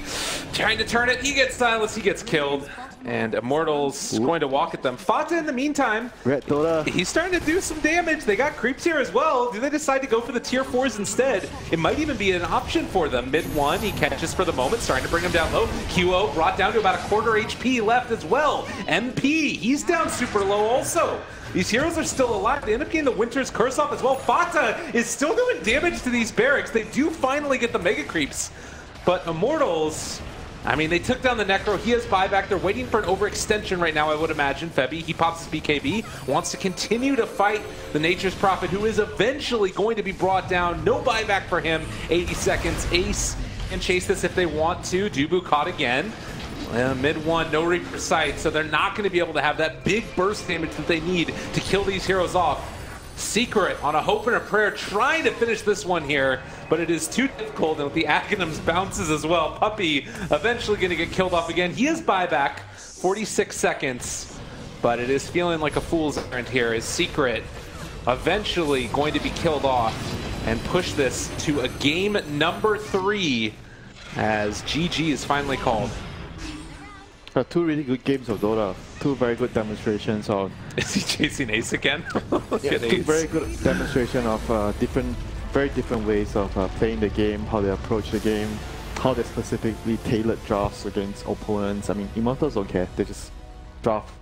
trying to turn it. He gets silenced, he gets killed. And Immortals going to walk at them. FATA in the meantime, Red Dota. he's starting to do some damage. They got creeps here as well. Do they decide to go for the tier 4s instead? It might even be an option for them. Mid 1, he catches for the moment, starting to bring him down low. QO brought down to about a quarter HP left as well. MP, he's down super low also. These heroes are still alive. They end up getting the Winter's Curse off as well. FATA is still doing damage to these barracks. They do finally get the mega creeps. But Immortals, I mean, they took down the Necro. He has buyback. They're waiting for an overextension right now, I would imagine. Febby, he pops his BKB, wants to continue to fight the Nature's Prophet, who is eventually going to be brought down. No buyback for him. 80 seconds. Ace can chase this if they want to. Dubu caught again. Mid 1, no Reaper sight, so they're not going to be able to have that big burst damage that they need to kill these heroes off. Secret on a hope and a prayer trying to finish this one here, but it is too difficult, and with the Aghanim's bounces as well, Puppey eventually going to get killed off again. He is buyback, 46 seconds, but it is feeling like a fool's errand here. Is Secret eventually going to be killed off and push this to a game number 3 as GG is finally called. 2 really good games of Dota. 2 very good demonstrations of... Is he chasing Ace again? Yeah, 2 very good demonstration of very different ways of playing the game, how they approach the game, how they specifically tailored drafts against opponents. I mean, Immortals don't care. They just draft